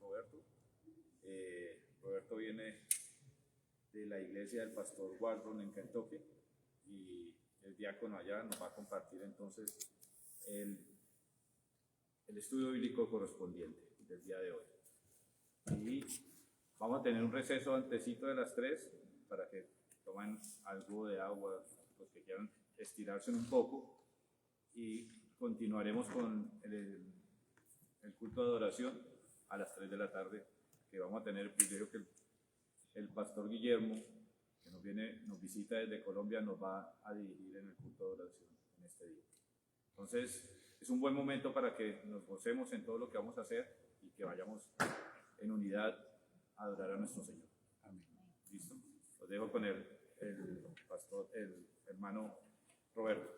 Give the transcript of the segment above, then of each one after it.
Roberto. Roberto viene de la iglesia del pastor Waldron en Kentucky y el diácono allá nos va a compartir entonces el estudio bíblico correspondiente del día de hoy. Y vamos a tener un receso antesito de las 3 para que tomen algo de agua, los que quieran estirarse un poco, y continuaremos con el culto de adoración a las 3 de la tarde, que vamos a tener el privilegio que el pastor Guillermo, que nos visita desde Colombia, nos va a dirigir en el culto de adoración en este día. Entonces, es un buen momento para que nos gocemos en todo lo que vamos a hacer y que vayamos en unidad a adorar a nuestro Señor. Amén. ¿Listo? Los dejo con el hermano Roberto.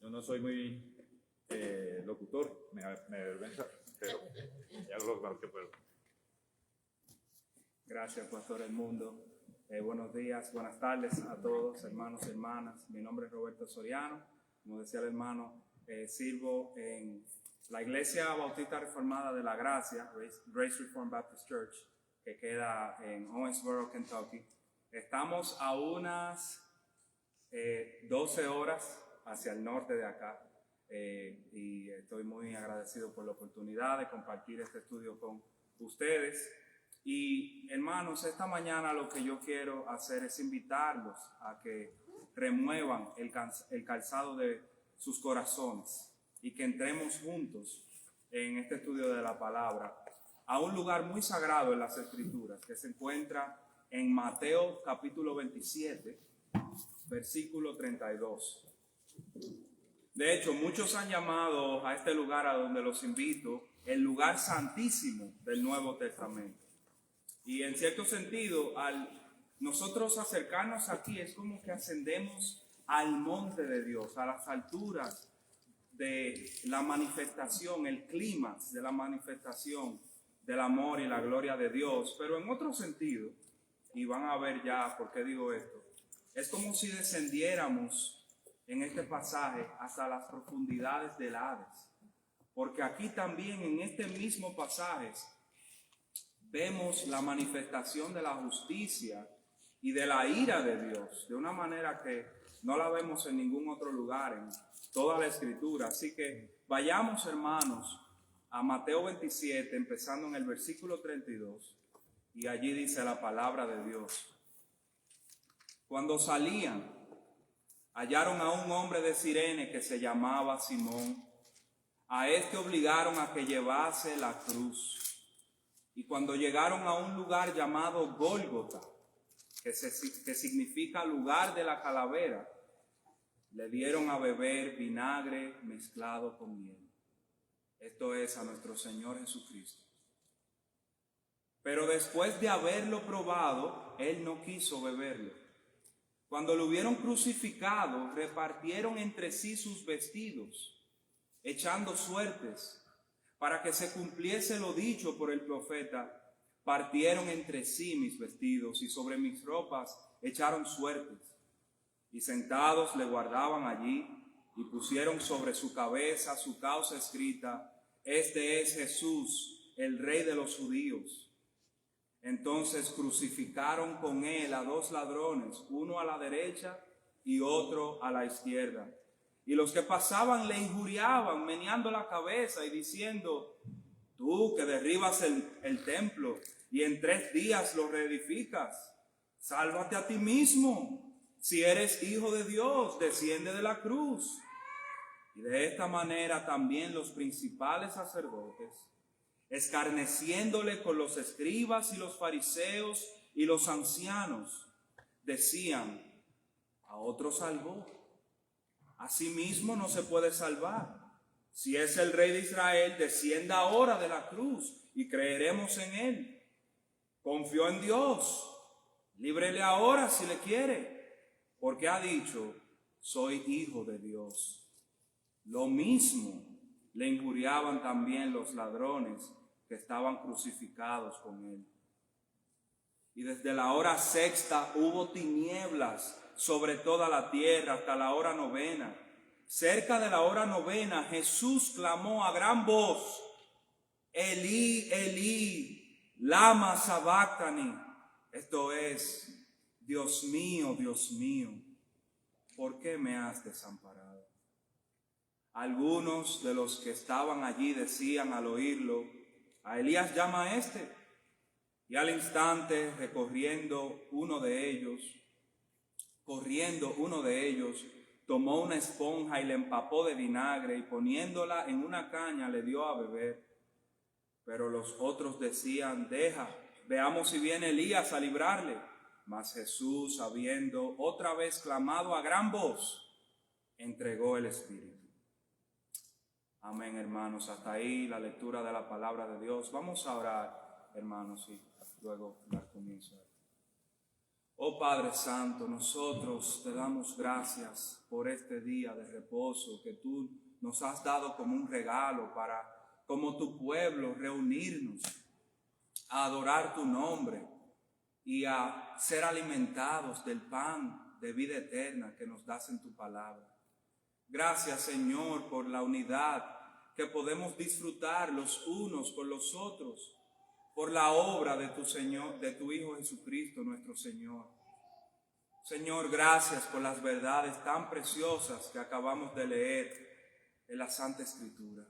Yo no soy muy locutor, me avergüenza, pero ya lo mejor que puedo. Gracias, Pastor Edmundo. Buenos días, buenas tardes a todos, hermanos y hermanas. Mi nombre es Roberto Soriano. Como decía el hermano, sirvo en la Iglesia Bautista Reformada de la Gracia, Grace Reformed Baptist Church, que queda en Owensboro, Kentucky. Estamos a unas 12 horas hacia el norte de acá y estoy muy agradecido por la oportunidad de compartir este estudio con ustedes. Y hermanos, esta mañana lo que yo quiero hacer es invitarlos a que remuevan el calzado de sus corazones y que entremos juntos en este estudio de la palabra a un lugar muy sagrado en las Escrituras que se encuentra en Mateo capítulo 27, versículo 32. De hecho, muchos han llamado a este lugar a donde los invito el lugar santísimo del Nuevo Testamento. Y en cierto sentido, al nosotros acercarnos aquí es como que ascendemos al monte de Dios, a las alturas de la manifestación, el clímax de la manifestación del amor y la gloria de Dios. Pero en otro sentido, y van a ver ya por qué digo esto, es como si descendiéramos en este pasaje hasta las profundidades del Hades. Porque aquí también en este mismo pasaje vemos la manifestación de la justicia y de la ira de Dios de una manera que no la vemos en ningún otro lugar en toda la Escritura. Así que vayamos, hermanos, a Mateo 27, empezando en el versículo 32, y allí dice la palabra de Dios. Cuando salían, hallaron a un hombre de Cirene que se llamaba Simón. A este obligaron a que llevase la cruz. Y cuando llegaron a un lugar llamado Gólgota, que significa lugar de la calavera, le dieron a beber vinagre mezclado con miel. Esto es a nuestro Señor Jesucristo. Pero después de haberlo probado, él no quiso beberlo. Cuando lo hubieron crucificado, repartieron entre sí sus vestidos, echando suertes. Para que se cumpliese lo dicho por el profeta, partieron entre sí mis vestidos y sobre mis ropas echaron suertes. Y sentados le guardaban allí y pusieron sobre su cabeza su causa escrita: Este es Jesús, el Rey de los judíos. Entonces crucificaron con él a 2 ladrones, uno a la derecha y otro a la izquierda. Y los que pasaban le injuriaban, meneando la cabeza y diciendo: Tú que derribas el templo y en 3 días lo reedificas, sálvate a ti mismo. Si eres hijo de Dios, desciende de la cruz. Y de esta manera también los principales sacerdotes, escarneciéndole con los escribas y los fariseos y los ancianos, decían: A otro salvó, a sí mismo no se puede salvar. Si es el Rey de Israel, descienda ahora de la cruz y creeremos en él. Confió en Dios, líbrele ahora si le quiere, porque ha dicho: soy hijo de Dios. Lo mismo le injuriaban también los ladrones que estaban crucificados con él. Y desde la hora 6ª hubo tinieblas sobre toda la tierra hasta la hora 9. Cerca de la hora 9, Jesús clamó a gran voz: Elí, Elí, lama sabactani. Esto es, Dios mío, ¿por qué me has desamparado? Algunos de los que estaban allí decían al oírlo, a Elías llama a este. Y al instante, corriendo uno de ellos, tomó una esponja y le empapó de vinagre y poniéndola en una caña le dio a beber. Pero los otros decían, deja, veamos si viene Elías a librarle. Mas Jesús, habiendo otra vez clamado a gran voz, entregó el Espíritu. Amén, hermanos. Hasta ahí la lectura de la palabra de Dios. Vamos a orar, hermanos, y luego dar comienzo. Oh Padre Santo, nosotros te damos gracias por este día de reposo que tú nos has dado como un regalo para, como tu pueblo, reunirnos a adorar tu nombre y a ser alimentados del pan de vida eterna que nos das en tu palabra. Gracias, Señor, por la unidad que podemos disfrutar los unos con los otros, por la obra de tu Señor, de tu Hijo Jesucristo, nuestro Señor. Señor, gracias por las verdades tan preciosas que acabamos de leer en la Santa Escritura.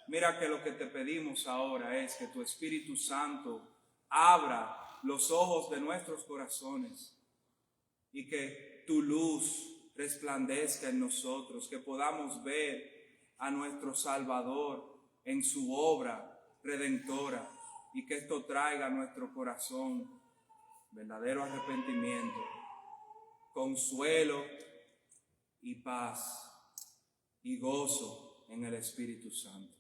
Mira que lo que te pedimos ahora es que tu Espíritu Santo abra los ojos de nuestros corazones y que tu luz resplandezca en nosotros, que podamos ver a nuestro Salvador en su obra redentora y que esto traiga a nuestro corazón verdadero arrepentimiento, consuelo y paz y gozo en el Espíritu Santo.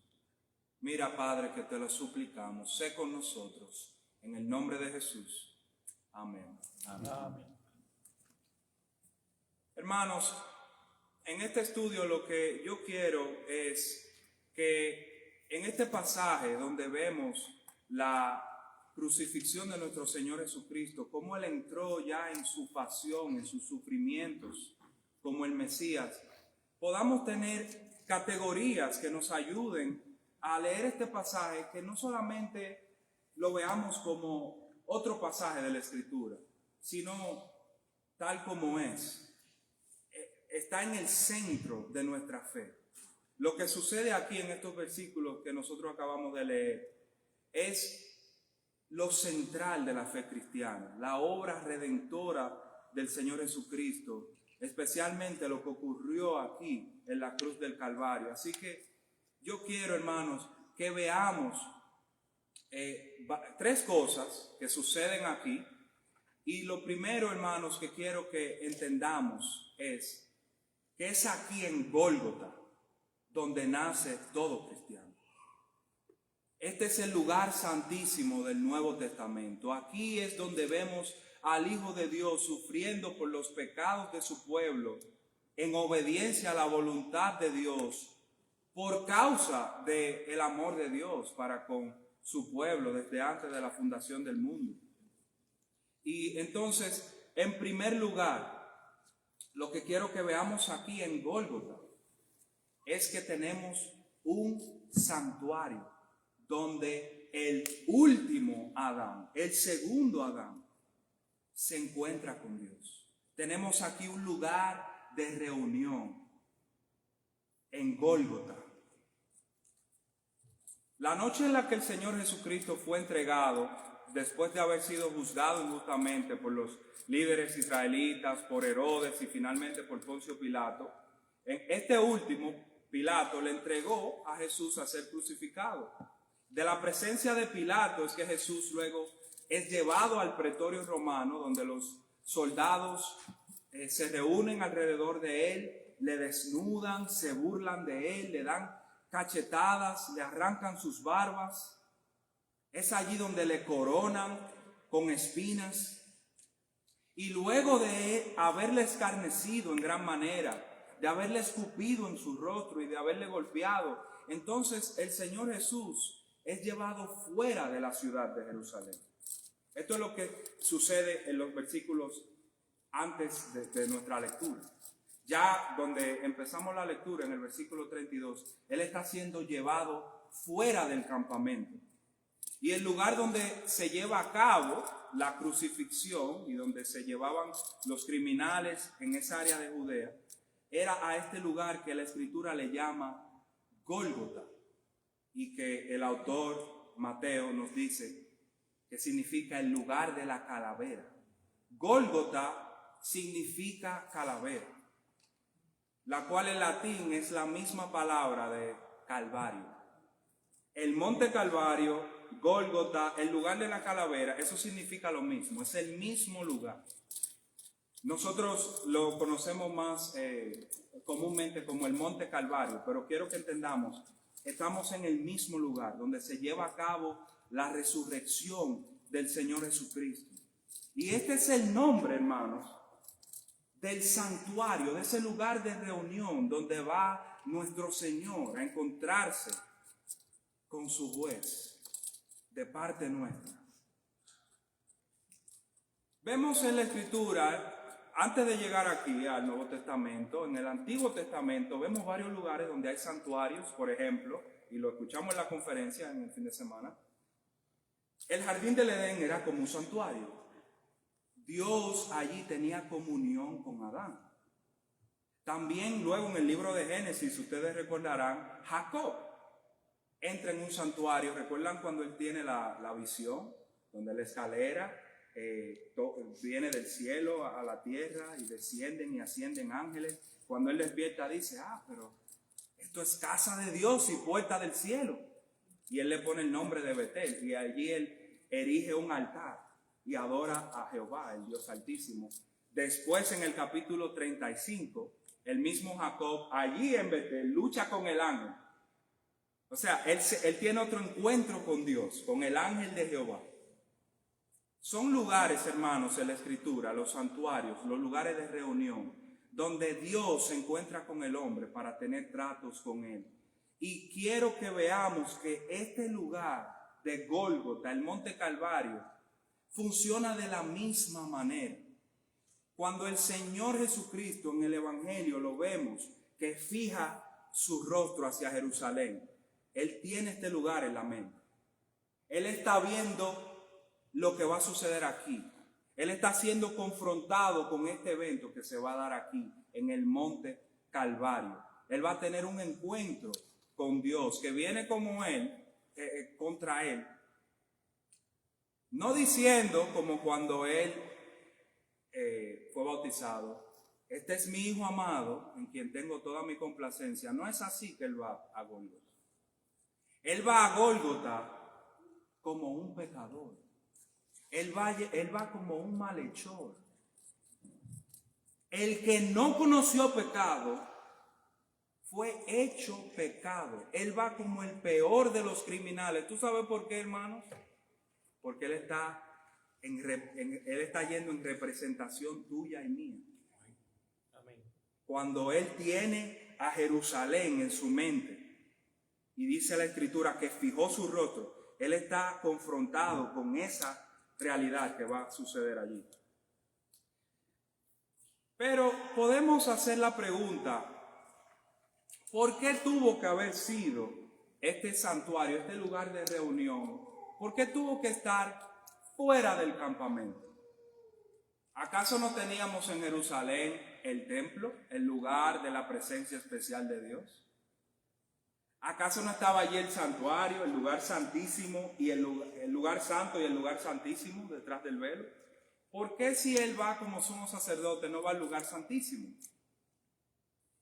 Mira, Padre, que te lo suplicamos, sé con nosotros, en el nombre de Jesús. Amén. Amén. Amén. Hermanos, en este estudio lo que yo quiero es que en este pasaje donde vemos la crucifixión de nuestro Señor Jesucristo, cómo Él entró ya en su pasión, en sus sufrimientos como el Mesías, podamos tener categorías que nos ayuden a leer este pasaje, que no solamente lo veamos como otro pasaje de la Escritura, sino tal como es. Está en el centro de nuestra fe. Lo que sucede aquí en estos versículos que nosotros acabamos de leer es lo central de la fe cristiana, la obra redentora del Señor Jesucristo, especialmente lo que ocurrió aquí en la cruz del Calvario. Así que yo quiero, hermanos, que veamos tres cosas que suceden aquí. Y lo primero, hermanos, que quiero que entendamos es que es aquí en Gólgota donde nace todo cristiano. Este es el lugar santísimo del Nuevo Testamento. Aquí es donde vemos al Hijo de Dios sufriendo por los pecados de su pueblo, en obediencia a la voluntad de Dios, por causa del amor de Dios para con su pueblo desde antes de la fundación del mundo. Y entonces, en primer lugar, lo que quiero que veamos aquí en Gólgota es que tenemos un santuario donde el último Adán, el segundo Adán, se encuentra con Dios. Tenemos aquí un lugar de reunión en Gólgota. La noche en la que el Señor Jesucristo fue entregado, después de haber sido juzgado injustamente por los líderes israelitas, por Herodes y finalmente por Poncio Pilato, en este último, Pilato le entregó a Jesús a ser crucificado. De la presencia de Pilato es que Jesús luego es llevado al pretorio romano, donde los soldados se reúnen alrededor de él, le desnudan, se burlan de él, le dan cachetadas, le arrancan sus barbas. Es allí donde le coronan con espinas. Y luego de haberle escarnecido en gran manera, de haberle escupido en su rostro y de haberle golpeado, entonces el Señor Jesús es llevado fuera de la ciudad de Jerusalén. Esto es lo que sucede en los versículos antes de nuestra lectura. Ya donde empezamos la lectura, en el versículo 32, Él está siendo llevado fuera del campamento. Y el lugar donde se lleva a cabo la crucifixión y donde se llevaban los criminales en esa área de Judea, era a este lugar que la Escritura le llama Gólgota, y que el autor Mateo nos dice que significa el lugar de la calavera. Gólgota significa calavera, la cual en latín es la misma palabra de Calvario. El monte Calvario, Gólgota, el lugar de la calavera, eso significa lo mismo, es el mismo lugar. Nosotros lo conocemos más comúnmente como el monte Calvario, pero quiero que entendamos, estamos en el mismo lugar donde se lleva a cabo la resurrección del Señor Jesucristo. Y este es el nombre, hermanos, del santuario, de ese lugar de reunión donde va nuestro Señor a encontrarse con su juez de parte nuestra. Vemos en la Escritura, antes de llegar aquí al Nuevo Testamento, en el Antiguo Testamento vemos varios lugares donde hay santuarios, por ejemplo, y lo escuchamos en la conferencia en el fin de semana. El jardín del Edén era como un santuario. Dios allí tenía comunión con Adán. También luego en el libro de Génesis, ustedes recordarán, Jacob entra en un santuario. ¿Recuerdan cuando él tiene la visión? Donde la escalera viene del cielo a la tierra y descienden y ascienden ángeles. Cuando él despierta dice, pero esto es casa de Dios y puerta del cielo. Y él le pone el nombre de Betel, y allí él erige un altar y adora a Jehová, el Dios Altísimo. Después en el capítulo 35, el mismo Jacob allí en Betel lucha con el ángel. O sea, él tiene otro encuentro con Dios, con el ángel de Jehová. Son lugares, hermanos, en la Escritura, los santuarios, los lugares de reunión, donde Dios se encuentra con el hombre para tener tratos con él. Y quiero que veamos que este lugar de Gólgota, el monte Calvario, funciona de la misma manera. Cuando el Señor Jesucristo en el Evangelio lo vemos que fija su rostro hacia Jerusalén, Él tiene este lugar en la mente. Él está viendo lo que va a suceder aquí. Él está siendo confrontado con este evento que se va a dar aquí, en el monte Calvario. Él va a tener un encuentro con Dios, que viene como él, contra él. No diciendo como cuando él fue bautizado, este es mi Hijo amado, en quien tengo toda mi complacencia. No es así que él va a Gólgota. Él va a Gólgota como un pecador. Él va como un malhechor. El que no conoció pecado fue hecho pecado. Él va como el peor de los criminales. ¿Tú sabes por qué, hermanos? Porque él está yendo en representación tuya y mía. Amén. Cuando él tiene a Jerusalén en su mente, y dice la Escritura que fijó su rostro, él está confrontado con esa realidad que va a suceder allí. Pero podemos hacer la pregunta, ¿por qué tuvo que haber sido este santuario, este lugar de reunión? ¿Por qué tuvo que estar fuera del campamento? ¿Acaso no teníamos en Jerusalén el templo, el lugar de la presencia especial de Dios? ¿Acaso no estaba allí el santuario, el lugar santísimo y el lugar santo y el lugar santísimo detrás del velo? ¿Por qué si él va como sumo sacerdote no va al lugar santísimo?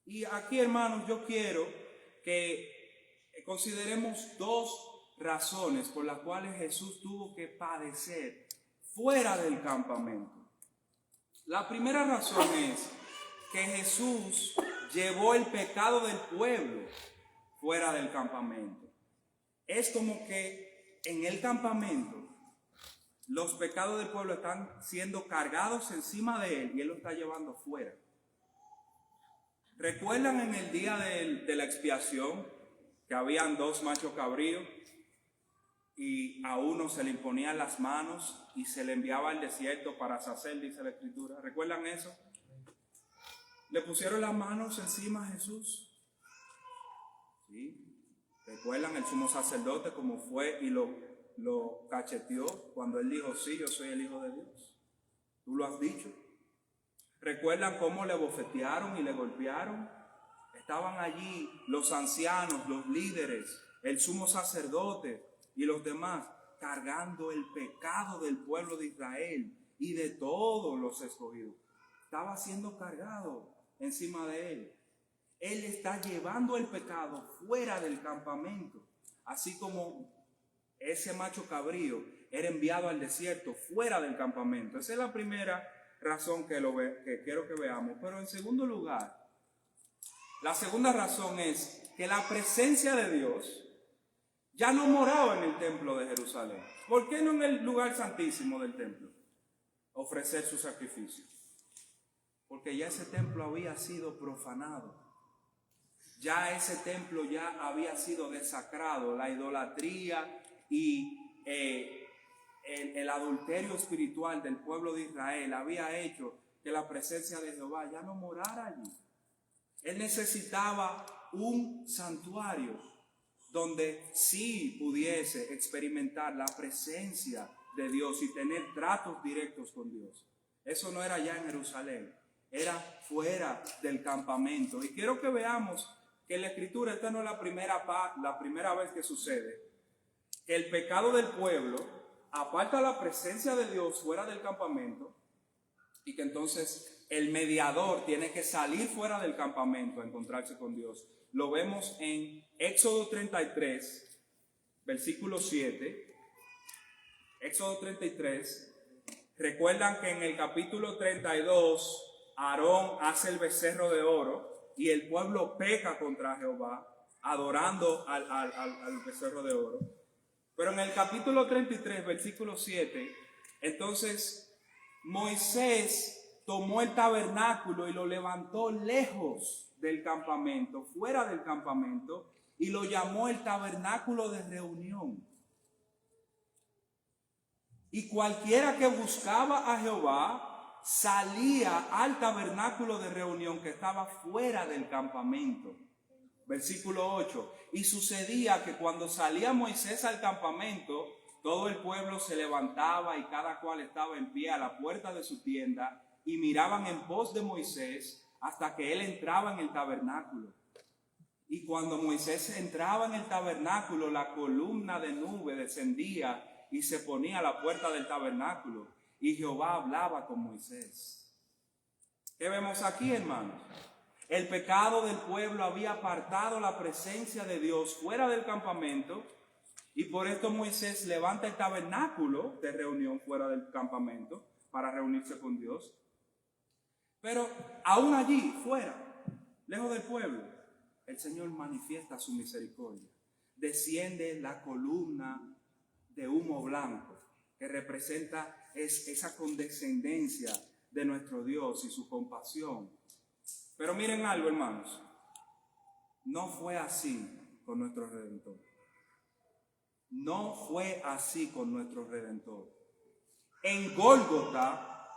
Y aquí, hermanos, yo quiero que consideremos dos razones por las cuales Jesús tuvo que padecer fuera del campamento. La primera razón es que Jesús llevó el pecado del pueblo fuera del campamento. Es como que en el campamento los pecados del pueblo están siendo cargados encima de él y él lo está llevando fuera. ¿Recuerdan en el día de la expiación que habían dos machos cabríos y a uno se le imponían las manos y se le enviaba al desierto para sacer, dice la Escritura? ¿Recuerdan eso? Le pusieron las manos encima a Jesús. ¿Sí? ¿Recuerdan el sumo sacerdote cómo fue y lo cacheteó cuando él dijo, sí, yo soy el Hijo de Dios? ¿Tú lo has dicho? ¿Recuerdan cómo le bofetearon y le golpearon? Estaban allí los ancianos, los líderes, el sumo sacerdote y los demás cargando el pecado del pueblo de Israel y de todos los escogidos. Estaba siendo cargado encima de él. Él está llevando el pecado fuera del campamento, así como ese macho cabrío era enviado al desierto fuera del campamento. Esa es la primera razón que quiero que veamos. Pero en segundo lugar, la segunda razón es que la presencia de Dios ya no moraba en el templo de Jerusalén. ¿Por qué no en el lugar santísimo del templo? Ofrecer su sacrificio. Porque ya ese templo había sido profanado. Ya ese templo ya había sido desacrado. La idolatría y el adulterio espiritual del pueblo de Israel había hecho que la presencia de Jehová ya no morara allí. Él necesitaba un santuario donde sí pudiese experimentar la presencia de Dios y tener tratos directos con Dios. Eso no era ya en Jerusalén, era fuera del campamento. Y quiero que veamos que en la Escritura esta no es la primera vez que sucede. Que el pecado del pueblo aparta la presencia de Dios fuera del campamento y que entonces el mediador tiene que salir fuera del campamento a encontrarse con Dios. Lo vemos en Éxodo 33, versículo 7. Éxodo 33. Recuerdan que en el capítulo 32, Aarón hace el becerro de oro y el pueblo peca contra Jehová, adorando al becerro de oro. Pero en el capítulo 33, versículo 7, entonces Moisés tomó el tabernáculo y lo levantó lejos del campamento, fuera del campamento, y lo llamó el tabernáculo de reunión. Y cualquiera que buscaba a Jehová salía al tabernáculo de reunión que estaba fuera del campamento. Versículo 8. Y sucedía que cuando salía Moisés al campamento, todo el pueblo se levantaba y cada cual estaba en pie a la puerta de su tienda y miraban en pos de Moisés hasta que él entraba en el tabernáculo. Y cuando Moisés entraba en el tabernáculo, la columna de nube descendía y se ponía a la puerta del tabernáculo, y Jehová hablaba con Moisés. ¿Qué vemos aquí, hermanos? El pecado del pueblo había apartado la presencia de Dios fuera del campamento, y por esto Moisés levanta el tabernáculo de reunión fuera del campamento para reunirse con Dios. Pero aún allí, fuera, lejos del pueblo, el Señor manifiesta su misericordia. Desciende la columna de humo blanco que representa esa condescendencia de nuestro Dios y su compasión. Pero miren algo, hermanos, no fue así con nuestro Redentor. No fue así con nuestro Redentor. En Gólgota,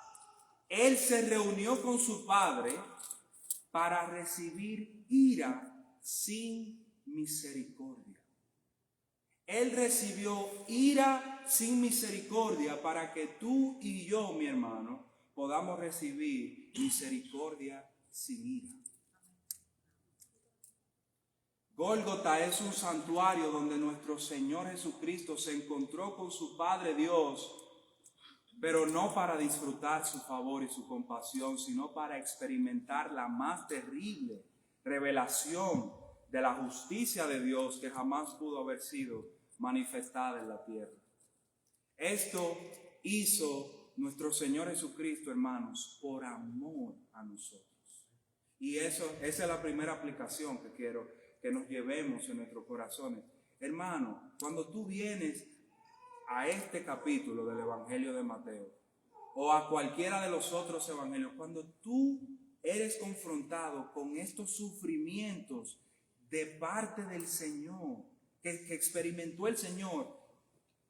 Él se reunió con su Padre para recibir ira sin misericordia. Él recibió ira sin misericordia para que tú y yo, mi hermano, podamos recibir misericordia sin ira. Gólgota es un santuario donde nuestro Señor Jesucristo se encontró con su Padre Dios, pero no para disfrutar su favor y su compasión, sino para experimentar la más terrible revelación de la justicia de Dios que jamás pudo haber sido manifestada en la tierra. Esto hizo nuestro Señor Jesucristo, hermanos, por amor a nosotros. Y esa es la primera aplicación que quiero que nos llevemos en nuestros corazones. Hermano, cuando tú vienes a este capítulo del Evangelio de Mateo o a cualquiera de los otros evangelios, cuando tú eres confrontado con estos sufrimientos de parte del Señor, que experimentó el Señor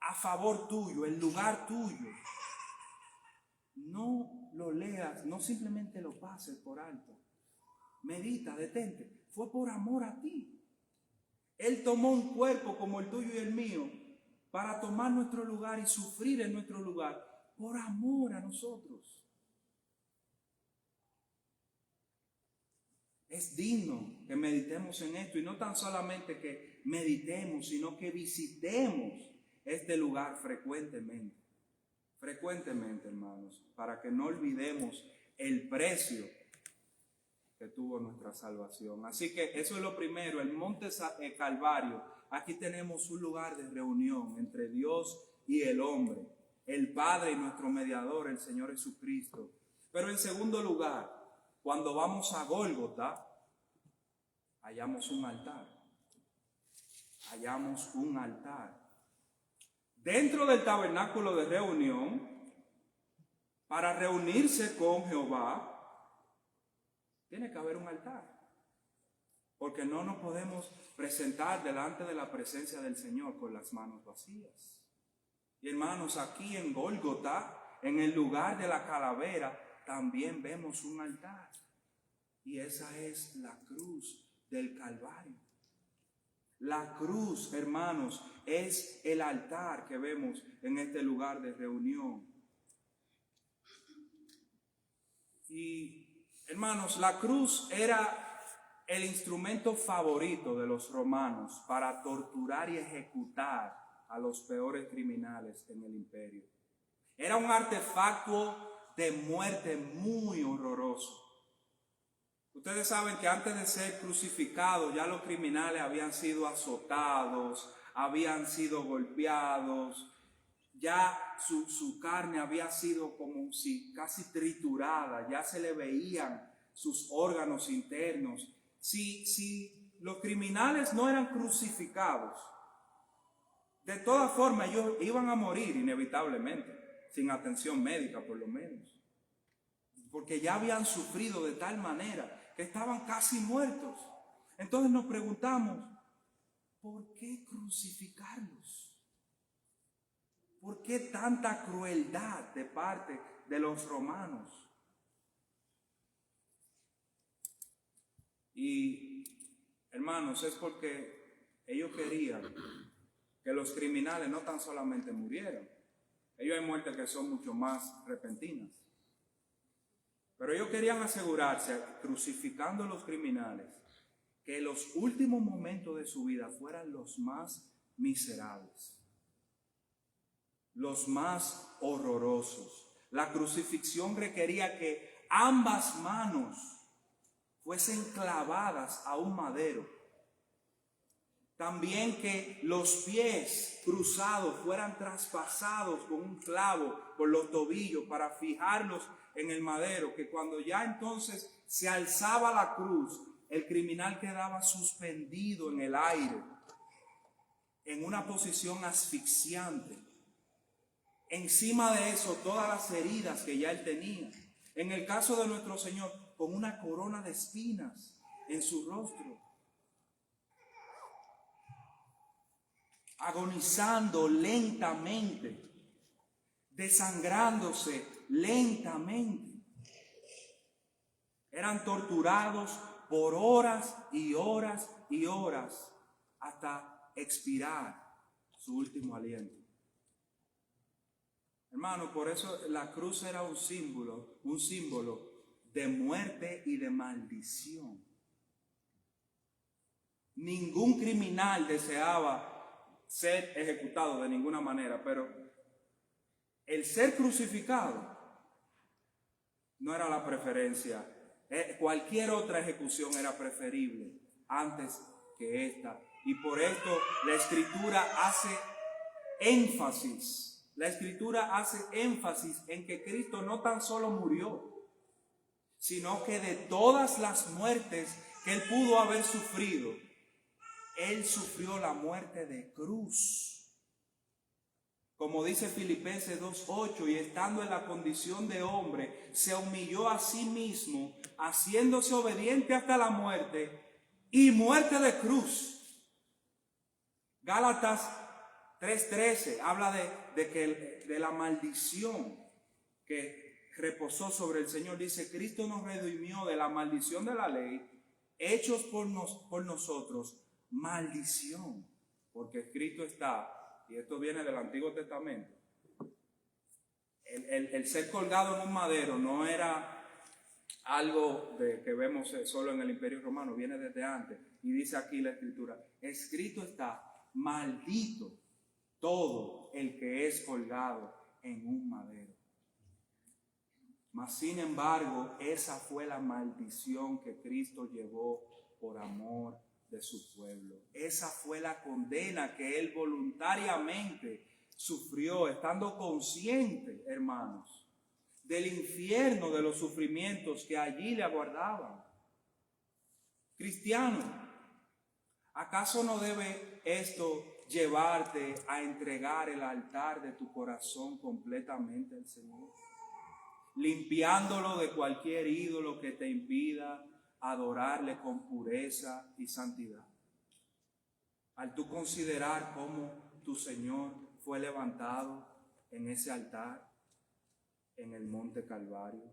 a favor tuyo, en lugar tuyo, no lo leas, no simplemente lo pases por alto. Medita, detente. Fue por amor a ti. Él tomó un cuerpo como el tuyo y el mío para tomar nuestro lugar y sufrir en nuestro lugar por amor a nosotros. Es digno que meditemos en esto, y no tan solamente que meditemos, sino que visitemos este lugar frecuentemente. Frecuentemente, hermanos, para que no olvidemos el precio que tuvo nuestra salvación. Así que eso es lo primero, el monte Calvario. Aquí tenemos un lugar de reunión entre Dios y el hombre, el Padre y nuestro mediador, el Señor Jesucristo. Pero en segundo lugar, cuando vamos a Gólgota, hallamos un altar. Hallamos un altar. Dentro del tabernáculo de reunión, para reunirse con Jehová, tiene que haber un altar. Porque no nos podemos presentar delante de la presencia del Señor con las manos vacías. Y hermanos, aquí en Gólgota, en el lugar de la calavera, también vemos un altar. Y esa es la cruz del Calvario. La cruz, hermanos, es el altar que vemos en este lugar de reunión. Y, hermanos, la cruz era el instrumento favorito de los romanos para torturar y ejecutar a los peores criminales en el imperio. Era un artefacto de muerte muy horroroso. Ustedes saben que antes de ser crucificados ya los criminales habían sido azotados, habían sido golpeados, ya su carne había sido como si casi triturada, ya se le veían sus órganos internos. Si los criminales no eran crucificados, de todas formas ellos iban a morir inevitablemente, sin atención médica por lo menos, porque ya habían sufrido de tal manera que estaban casi muertos. Entonces nos preguntamos, ¿por qué crucificarlos? ¿Por qué tanta crueldad de parte de los romanos? Y, hermanos, es porque ellos querían que los criminales no tan solamente murieran. Ellos hay muertes que son mucho más repentinas. Pero ellos querían asegurarse, crucificando a los criminales, que los últimos momentos de su vida fueran los más miserables, los más horrorosos. La crucifixión requería que ambas manos fuesen clavadas a un madero. También que los pies cruzados fueran traspasados con un clavo por los tobillos para fijarlos en el madero, que cuando ya entonces se alzaba la cruz, el criminal quedaba suspendido en el aire, en una posición asfixiante. Encima de eso, todas las heridas que ya él tenía. En el caso de nuestro Señor, con una corona de espinas en su rostro, agonizando lentamente, desangrándose lentamente. Eran torturados por horas y horas y horas hasta expirar su último aliento. Hermano, por eso la cruz era un símbolo de muerte y de maldición. Ningún criminal deseaba ser ejecutado de ninguna manera, pero el ser crucificado no era la preferencia. Cualquier otra ejecución era preferible antes que esta. Y por esto la Escritura hace énfasis. La Escritura hace énfasis en que Cristo no tan solo murió, sino que de todas las muertes que Él pudo haber sufrido, Él sufrió la muerte de cruz. Como dice Filipenses 2:8, y estando en la condición de hombre, se humilló a sí mismo, haciéndose obediente hasta la muerte y muerte de cruz. Gálatas 3:13 habla de la maldición que reposó sobre el Señor. Dice, Cristo nos redimió de la maldición de la ley, hechos por nosotros maldición, porque escrito está, y esto viene del Antiguo Testamento, el ser colgado en un madero no era algo que vemos solo en el Imperio Romano, viene desde antes, y dice aquí la Escritura, escrito está, maldito todo el que es colgado en un madero. Mas sin embargo, esa fue la maldición que Cristo llevó por amor de su pueblo. Esa fue la condena que Él voluntariamente sufrió, estando consciente, hermanos, del infierno, de los sufrimientos que allí le aguardaban. Cristiano, ¿acaso no debe esto llevarte a entregar el altar de tu corazón completamente al Señor? Limpiándolo de cualquier ídolo que te impida adorarle con pureza y santidad. Al tú considerar cómo tu Señor fue levantado en ese altar, en el monte Calvario.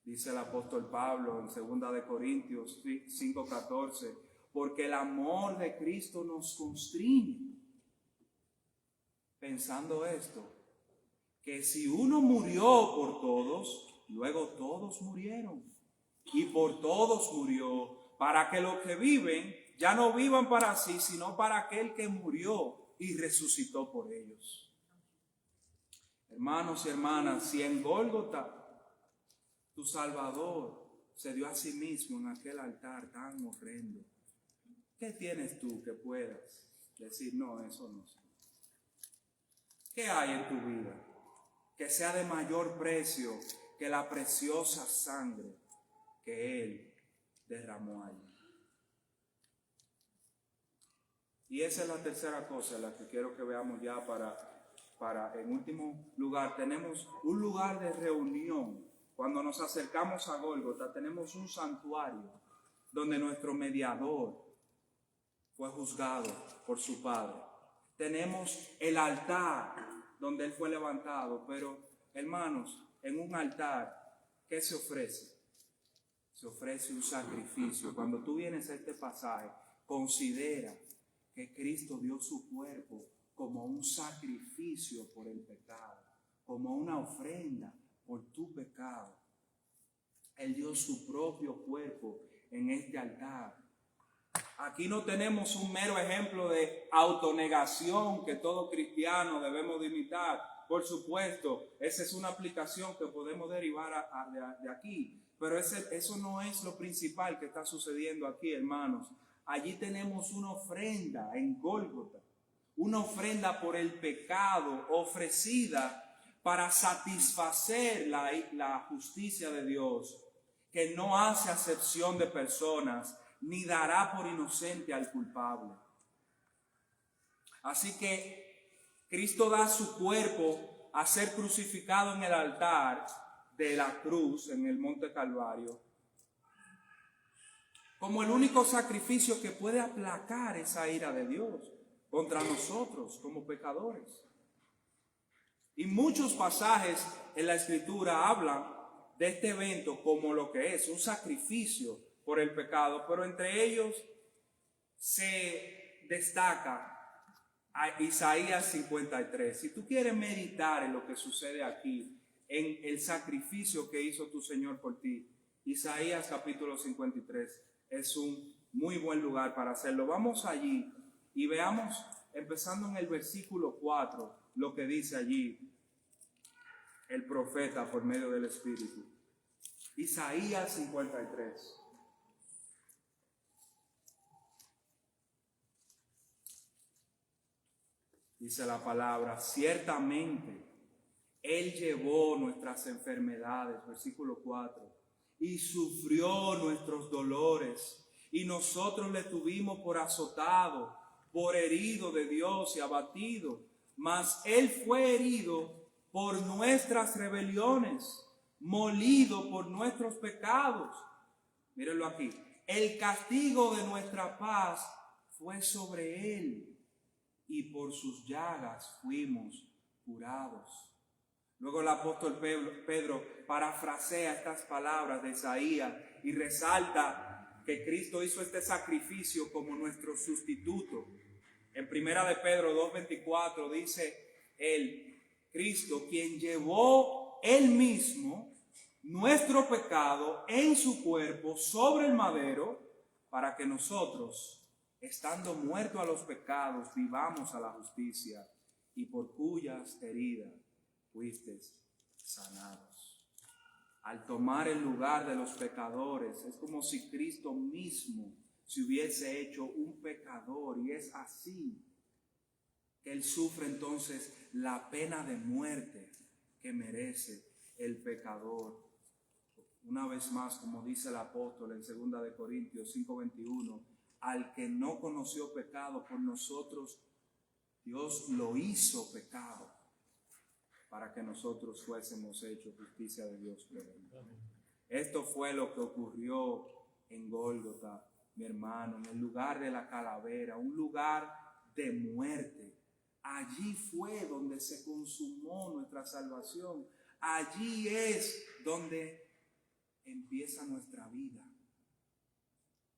Dice el apóstol Pablo en 2 Corintios 5:14, porque el amor de Cristo nos constriñe. Pensando esto, que si uno murió por todos, luego todos murieron. Y por todos murió, para que los que viven ya no vivan para sí, sino para aquel que murió y resucitó por ellos. Hermanos y hermanas, si en Gólgota tu Salvador se dio a sí mismo en aquel altar tan horrendo, ¿qué tienes tú que puedas decir, no, eso no? ¿Qué hay en tu vida que sea de mayor precio que la preciosa sangre que Él derramó allí? Y esa es la tercera cosa, la que quiero que veamos ya para en último lugar. Tenemos un lugar de reunión. Cuando nos acercamos a Gólgota, tenemos un santuario donde nuestro mediador fue juzgado por su Padre. Tenemos el altar donde Él fue levantado, pero hermanos, en un altar, ¿qué se ofrece? Se ofrece un sacrificio. Cuando tú vienes a este pasaje, considera que Cristo dio su cuerpo como un sacrificio por el pecado, como una ofrenda por tu pecado. Él dio su propio cuerpo en este altar. Aquí no tenemos un mero ejemplo de autonegación que todo cristiano debemos de imitar. Por supuesto, esa es una aplicación que podemos derivar de aquí. Pero eso no es lo principal que está sucediendo aquí, hermanos. Allí tenemos una ofrenda en Gólgota, una ofrenda por el pecado ofrecida para satisfacer la justicia de Dios, que no hace acepción de personas, ni dará por inocente al culpable. Así que Cristo da su cuerpo a ser crucificado en el altar de la cruz en el monte Calvario, como el único sacrificio que puede aplacar esa ira de Dios contra nosotros como pecadores. Y muchos pasajes en la Escritura hablan de este evento como lo que es, un sacrificio por el pecado, pero entre ellos se destaca a Isaías 53. Si tú quieres meditar en lo que sucede aquí, en el sacrificio que hizo tu Señor por ti, Isaías capítulo 53 es un muy buen lugar para hacerlo. Vamos allí y veamos, empezando en el versículo 4, lo que dice allí el profeta por medio del Espíritu. Isaías 53. Dice la palabra, ciertamente Él llevó nuestras enfermedades, versículo 4, y sufrió nuestros dolores, y nosotros le tuvimos por azotado, por herido de Dios y abatido, mas Él fue herido por nuestras rebeliones, molido por nuestros pecados. Mírenlo aquí, el castigo de nuestra paz fue sobre Él, y por sus llagas fuimos curados. Luego el apóstol Pedro parafrasea estas palabras de Isaías y resalta que Cristo hizo este sacrificio como nuestro sustituto. En 1 de Pedro 2:24 dice el Cristo, quien llevó él mismo nuestro pecado en su cuerpo sobre el madero, para que nosotros, estando muertos a los pecados, vivamos a la justicia, y por cuyas heridas fuisteis sanados. Al tomar el lugar de los pecadores, es como si Cristo mismo se hubiese hecho un pecador, y es así que Él sufre entonces la pena de muerte que merece el pecador. Una vez más, como dice el apóstol en 2 de Corintios 5:21, al que no conoció pecado, por nosotros Dios lo hizo pecado, para que nosotros fuésemos hechos justicia de Dios por él. Esto fue lo que ocurrió en Gólgota, mi hermano, en el lugar de la calavera, un lugar de muerte. Allí fue donde se consumó nuestra salvación. Allí es donde empieza nuestra vida,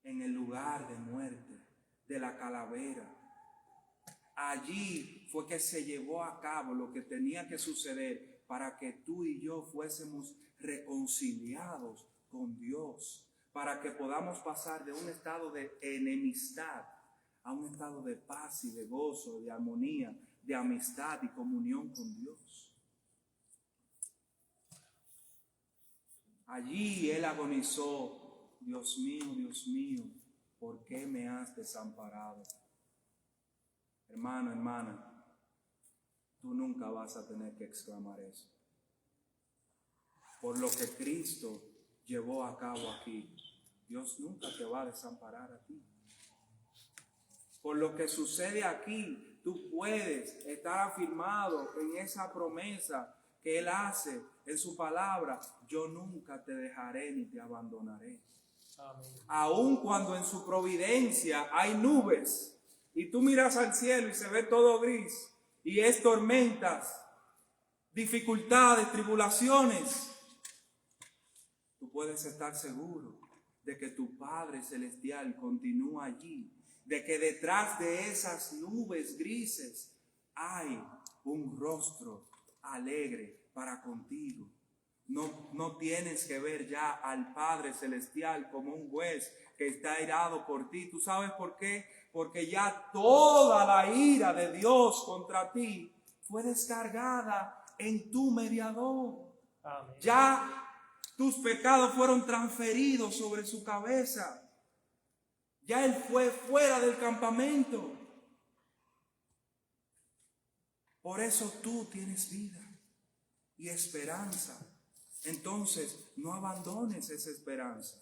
en el lugar de muerte, de la calavera. Allí fue que se llevó a cabo lo que tenía que suceder para que tú y yo fuésemos reconciliados con Dios, para que podamos pasar de un estado de enemistad a un estado de paz y de gozo, de armonía, de amistad y comunión con Dios. Allí Él agonizó: Dios mío, ¿por qué me has desamparado? Hermano, hermana, tú nunca vas a tener que exclamar eso. Por lo que Cristo llevó a cabo aquí, Dios nunca te va a desamparar a ti. Por lo que sucede aquí, tú puedes estar afirmado en esa promesa que Él hace en su palabra: yo nunca te dejaré ni te abandonaré. Amén. Aun cuando en su providencia hay nubes y tú miras al cielo y se ve todo gris y es tormentas, dificultades, tribulaciones, tú puedes estar seguro de que tu Padre Celestial continúa allí, de que detrás de esas nubes grises hay un rostro alegre para contigo. No tienes que ver ya al Padre Celestial como un juez que está airado por ti. ¿Tú sabes por qué? Porque ya toda la ira de Dios contra ti fue descargada en tu mediador. Amén. Ya tus pecados fueron transferidos sobre su cabeza. Ya Él fue fuera del campamento. Por eso tú tienes vida y esperanza. Entonces, no abandones esa esperanza.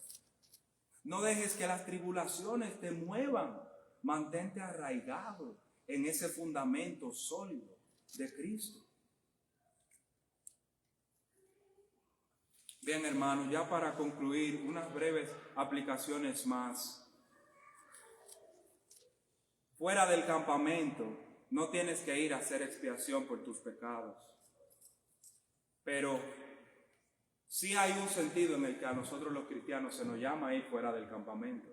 No dejes que las tribulaciones te muevan. Mantente arraigado en ese fundamento sólido de Cristo. Bien, hermanos, ya para concluir, unas breves aplicaciones más. Fuera del campamento, no tienes que ir a hacer expiación por tus pecados. Pero sí hay un sentido en el que a nosotros los cristianos se nos llama a ir fuera del campamento.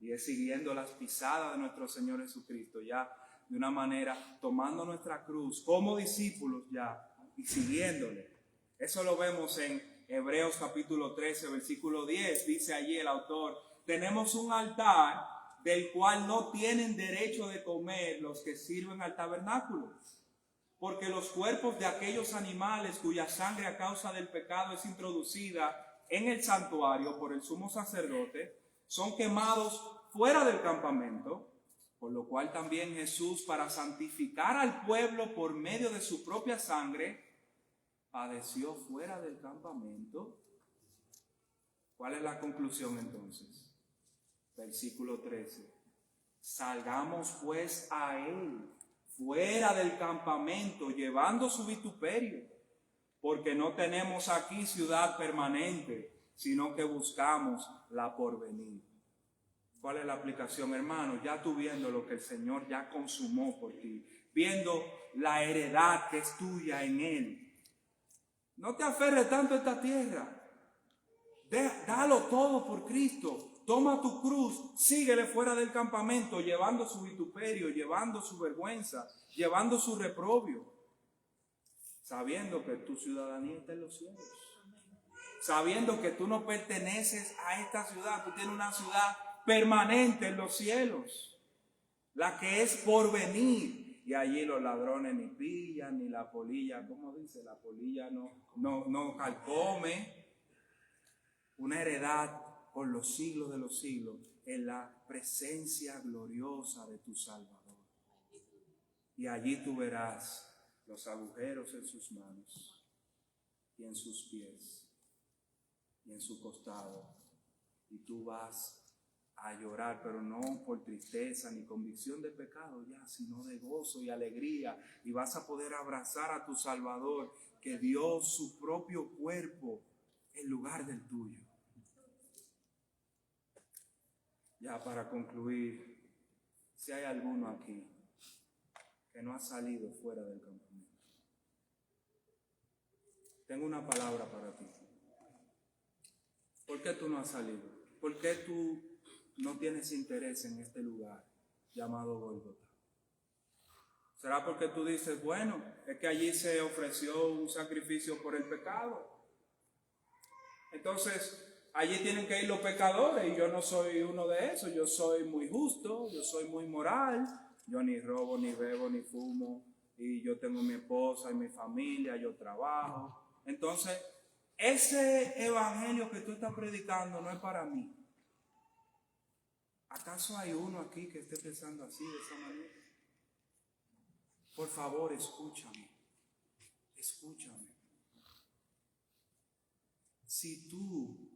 Y es siguiendo las pisadas de nuestro Señor Jesucristo, ya de una manera tomando nuestra cruz como discípulos ya y siguiéndole. Eso lo vemos en Hebreos capítulo 13, versículo 10. Dice allí el autor: tenemos un altar del cual no tienen derecho de comer los que sirven al tabernáculo, porque los cuerpos de aquellos animales cuya sangre a causa del pecado es introducida en el santuario por el sumo sacerdote, son quemados fuera del campamento, por lo cual también Jesús, para santificar al pueblo por medio de su propia sangre, padeció fuera del campamento. ¿Cuál es la conclusión entonces? Versículo 13. Salgamos pues a Él fuera del campamento, llevando su vituperio, porque no tenemos aquí ciudad permanente, sino que buscamos la porvenir. ¿Cuál es la aplicación, hermano? Ya tú viendo lo que el Señor ya consumó por ti, viendo la heredad que es tuya en Él. No te aferres tanto a esta tierra. Dalo todo por Cristo. Toma tu cruz, síguele fuera del campamento, llevando su vituperio, llevando su vergüenza, llevando su reprobio, sabiendo que tu ciudadanía está en los cielos. Sabiendo que tú no perteneces a esta ciudad, tú tienes una ciudad permanente en los cielos, la que es por venir. Y allí los ladrones ni pillan, ni la polilla, ¿cómo dice? La polilla no calcome. Una heredad por los siglos de los siglos en la presencia gloriosa de tu Salvador. Y allí tú verás los agujeros en sus manos y en sus pies y en su costado. Y tú vas a llorar, pero no por tristeza ni convicción de pecado ya, sino de gozo y alegría. Y vas a poder abrazar a tu Salvador, que dio su propio cuerpo en lugar del tuyo. Ya para concluir, si hay alguno aquí que no ha salido fuera del campamento, tengo una palabra para ti. ¿Por qué tú no has salido? ¿Por qué tú no tienes interés en este lugar llamado Gólgota? ¿Será porque tú dices, bueno, es que allí se ofreció un sacrificio por el pecado? Entonces, allí tienen que ir los pecadores y yo no soy uno de esos. Yo soy muy justo, yo soy muy moral, yo ni robo, ni bebo, ni fumo, y yo tengo mi esposa y mi familia, yo trabajo. Entonces, ese evangelio que tú estás predicando no es para mí. ¿Acaso hay uno aquí que esté pensando así, de esa manera? Por favor, escúchame. Escúchame. Si tú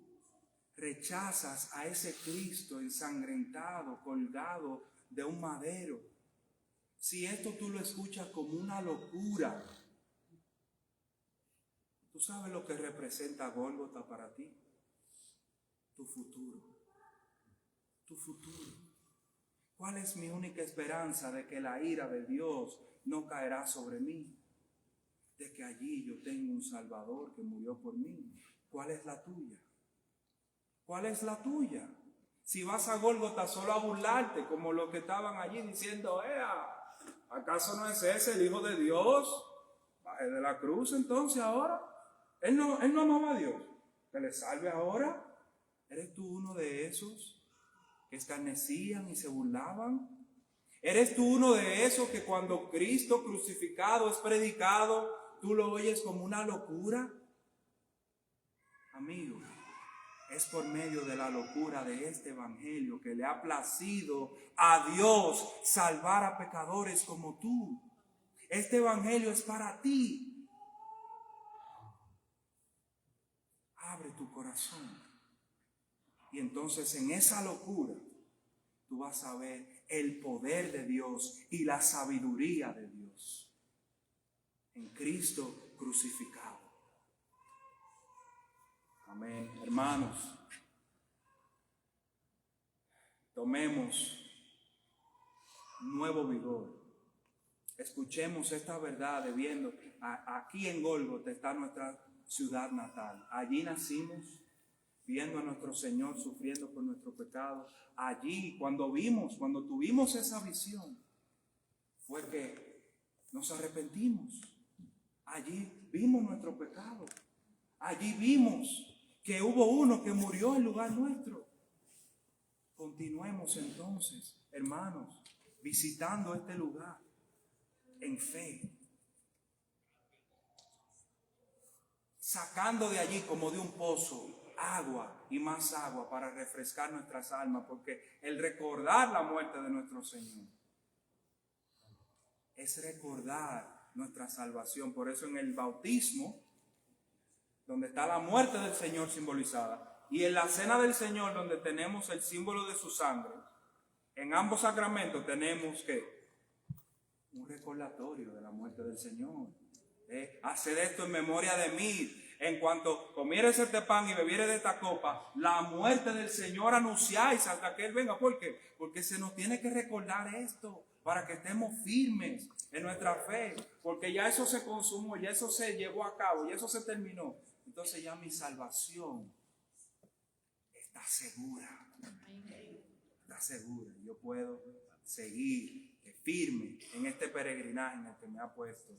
rechazas a ese Cristo ensangrentado, colgado de un madero, si esto tú lo escuchas como una locura, ¿tú sabes lo que representa Gólgota para ti? Tu futuro. Tu futuro. ¿Cuál es mi única esperanza de que la ira de Dios no caerá sobre mí? De que allí yo tengo un Salvador que murió por mí. ¿Cuál es la tuya? ¿Cuál es la tuya? Si vas a Gólgota solo a burlarte, como los que estaban allí diciendo, ¿acaso no es ese el Hijo de Dios? Baje de la cruz entonces ahora. Él no amaba a Dios. Que le salve ahora. ¿Eres tú uno de esos que escarnecían y se burlaban? ¿Eres tú uno de esos que cuando Cristo crucificado es predicado, tú lo oyes como una locura? Amigo, es por medio de la locura de este evangelio que le ha placido a Dios salvar a pecadores como tú. Este evangelio es para ti. Abre tu corazón. Y entonces en esa locura tú vas a ver el poder de Dios y la sabiduría de Dios en Cristo crucificado. Amén. Hermanos, tomemos nuevo vigor. Escuchemos esta verdad de viendo, aquí en Gólgota está nuestra ciudad natal. Allí nacimos, viendo a nuestro Señor sufriendo por nuestro pecado. Allí, cuando tuvimos esa visión, fue que nos arrepentimos. Allí vimos nuestro pecado. Allí vimos que hubo uno que murió en lugar nuestro. Continuemos entonces, hermanos, visitando este lugar en fe. Sacando de allí como de un pozo agua y más agua para refrescar nuestras almas, porque el recordar la muerte de nuestro Señor es recordar nuestra salvación. Por eso en el bautismo, donde está la muerte del Señor simbolizada, y en la cena del Señor, donde tenemos el símbolo de su sangre, en ambos sacramentos tenemos que un recordatorio de la muerte del Señor. Haced esto en memoria de mí. En cuanto comieres este pan y bebieres de esta copa, la muerte del Señor anunciáis hasta que Él venga. ¿Por qué? Porque se nos tiene que recordar esto para que estemos firmes en nuestra fe. Porque ya eso se consumó, ya eso se llevó a cabo, ya eso se terminó. Entonces ya mi salvación está segura. Está segura. Yo puedo seguir firme en este peregrinaje en el que me ha puesto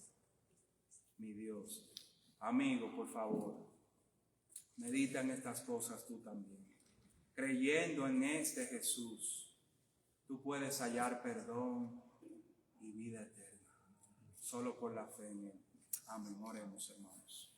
mi Dios. Amigo, por favor, medita en estas cosas tú también. Creyendo en este Jesús, tú puedes hallar perdón y vida eterna. Solo por la fe en Él. Amén. Oremos, hermanos.